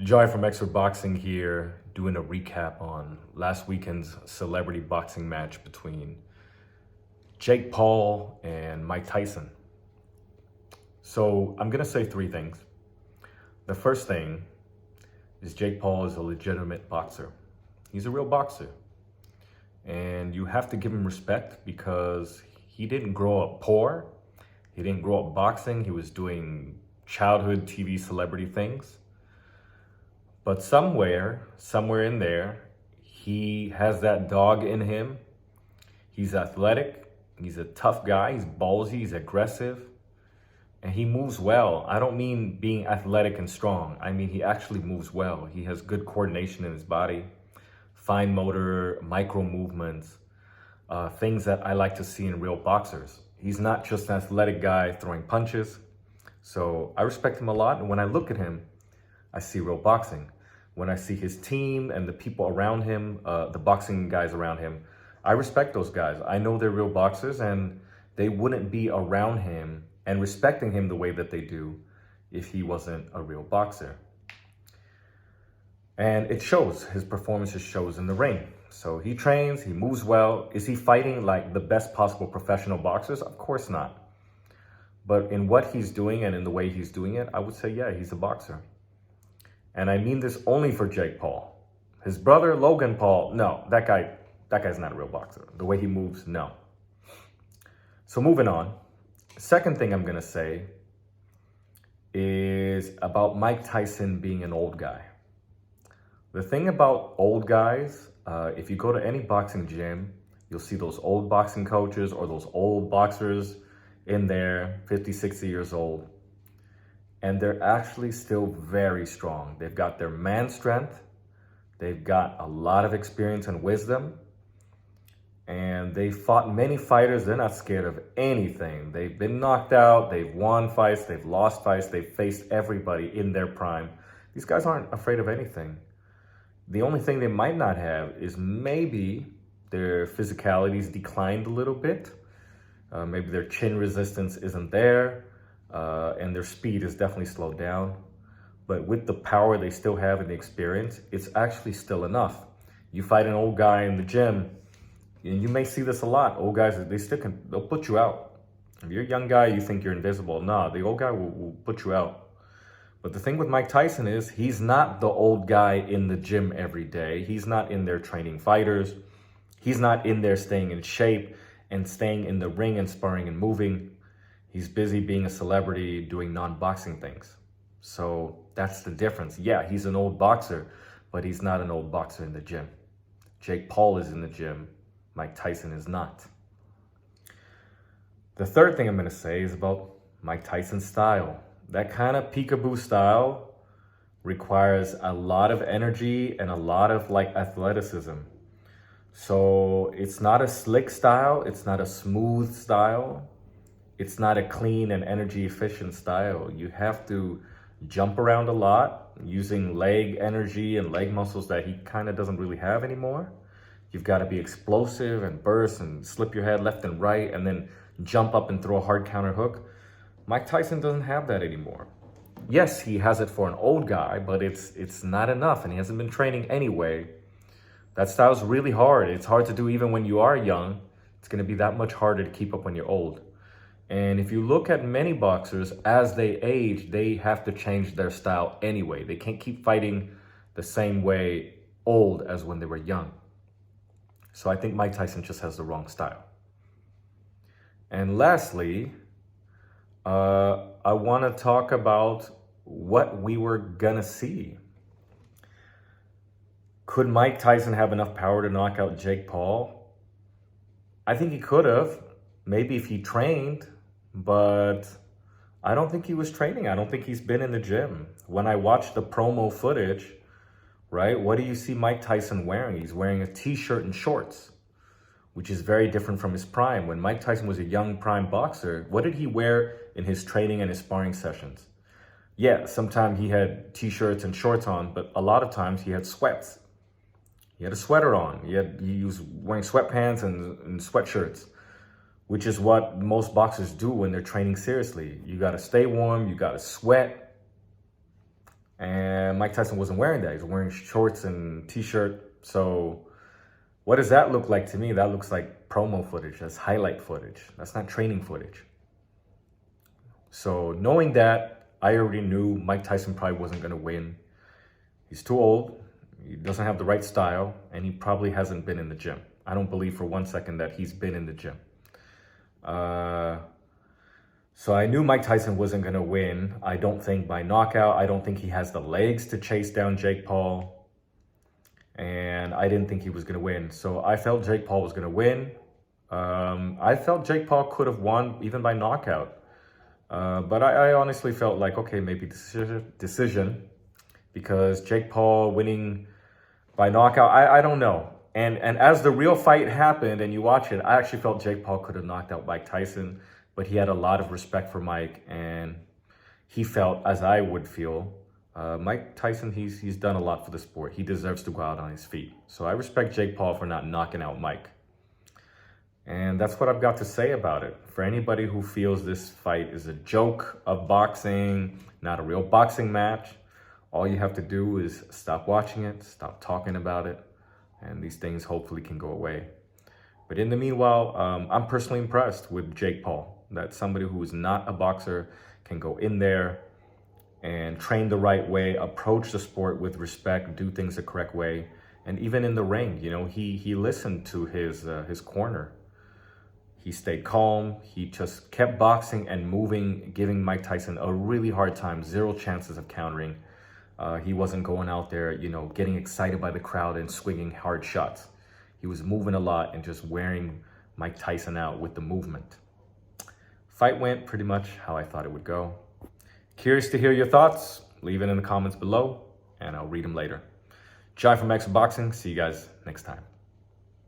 Joy from Expert Boxing here, doing a recap on last weekend's celebrity boxing match between Jake Paul and Mike Tyson. So I'm gonna say three things. The first thing is Jake Paul is a legitimate boxer. He's a real boxer. And you have to give him respect because he didn't grow up poor. He didn't grow up boxing. He was doing childhood TV celebrity things. But somewhere in there, he has that dog in him. He's athletic. He's a tough guy. He's ballsy. He's aggressive. And he moves well. I don't mean being athletic and strong. I mean, he actually moves well. He has good coordination in his body, fine motor, micro movements, things that I like to see in real boxers. He's not just an athletic guy throwing punches. So I respect him a lot. And when I look at him, I see real boxing. When I see his team and the people around him, the boxing guys around him, I respect those guys. I know they're real boxers and they wouldn't be around him and respecting him the way that they do if he wasn't a real boxer. And it shows, his performances shows in the ring. So he trains, he moves well. Is he fighting like the best possible professional boxers? Of course not. But in what he's doing and in the way he's doing it, I would say, yeah, he's a boxer. And I mean this only for Jake Paul. His brother, Logan Paul, no, that guy's not a real boxer. The way he moves, no. So moving on. Second thing I'm gonna say is about Mike Tyson being an old guy. The thing about old guys, if you go to any boxing gym, you'll see those old boxing coaches or those old boxers in there, 50, 60 years old. And they're actually still very strong. They've got their man strength. They've got a lot of experience and wisdom. And they fought many fighters. They're not scared of anything. They've been knocked out. They've won fights. They've lost fights. They've faced everybody in their prime. These guys aren't afraid of anything. The only thing they might not have is maybe their physicality's declined a little bit. Maybe their chin resistance isn't there. And their speed is definitely slowed down. But with the power they still have and the experience, it's actually still enough. You fight an old guy in the gym, and you may see this a lot. Old guys, they'll put you out. If you're a young guy, you think you're invisible. Nah, the old guy will put you out. But the thing with Mike Tyson is he's not the old guy in the gym every day. He's not in there training fighters. He's not in there staying in shape and staying in the ring and sparring and moving. He's busy being a celebrity, doing non-boxing things. So that's the difference. Yeah, he's an old boxer, but he's not an old boxer in the gym. Jake Paul is in the gym. Mike Tyson is not. The third thing I'm going to say is about Mike Tyson's style. That kind of peekaboo style requires a lot of energy and a lot of athleticism. So it's not a slick style. It's not a smooth style. It's not a clean and energy efficient style. You have to jump around a lot using leg energy and leg muscles that he kind of doesn't really have anymore. You've got to be explosive and burst and slip your head left and right and then jump up and throw a hard counter hook. Mike Tyson doesn't have that anymore. Yes, he has it for an old guy, but it's not enough and he hasn't been training anyway. That style's really hard. It's hard to do even when you are young. It's going to be that much harder to keep up when you're old. And if you look at many boxers, as they age, they have to change their style anyway. They can't keep fighting the same way old as when they were young. So I think Mike Tyson just has the wrong style. And lastly, I want to talk about what we were gonna see. Could Mike Tyson have enough power to knock out Jake Paul? I think he could have, maybe if he trained. But I don't think he was training. I don't think he's been in the gym. When I watched the promo footage, right, what do you see Mike Tyson wearing? He's wearing a t-shirt and shorts, which is very different from his prime. When Mike Tyson was a young prime boxer, what did he wear in his training and his sparring sessions? Yeah, sometimes he had t-shirts and shorts on, but a lot of times he had sweats. He had a sweater on. He was wearing sweatpants and sweatshirts, which is what most boxers do when they're training seriously. You got to stay warm, you got to sweat. And Mike Tyson wasn't wearing that. He was wearing shorts and t-shirt. So what does that look like to me? That looks like promo footage. That's highlight footage. That's not training footage. So knowing that, I already knew Mike Tyson probably wasn't going to win. He's too old. He doesn't have the right style, and he probably hasn't been in the gym. I don't believe for 1 second that he's been in the gym. So I knew Mike Tyson wasn't going to win. I don't think by knockout. I don't think he has the legs to chase down Jake Paul. And I didn't think he was going to win. So I felt Jake Paul was going to win. I felt Jake Paul could have won even by knockout. But I honestly felt like, okay, maybe decision. Because Jake Paul winning by knockout, I don't know. And as the real fight happened and you watch it, I actually felt Jake Paul could have knocked out Mike Tyson. But he had a lot of respect for Mike, and he felt, as I would feel, Mike Tyson, he's done a lot for the sport. He deserves to go out on his feet. So I respect Jake Paul for not knocking out Mike. And that's what I've got to say about it. For anybody who feels this fight is a joke of boxing, not a real boxing match, all you have to do is stop watching it, stop talking about it, and these things hopefully can go away. But in the meanwhile, I'm personally impressed with Jake Paul. That somebody who is not a boxer can go in there and train the right way, approach the sport with respect, do things the correct way. And even in the ring, you know, he listened to his corner. He stayed calm. He just kept boxing and moving, giving Mike Tyson a really hard time, zero chances of countering. He wasn't going out there, you know, getting excited by the crowd and swinging hard shots. He was moving a lot and just wearing Mike Tyson out with the movement. Fight went pretty much how I thought it would go. Curious to hear your thoughts? Leave it in the comments below, and I'll read them later. Jai from X Boxing. See you guys next time.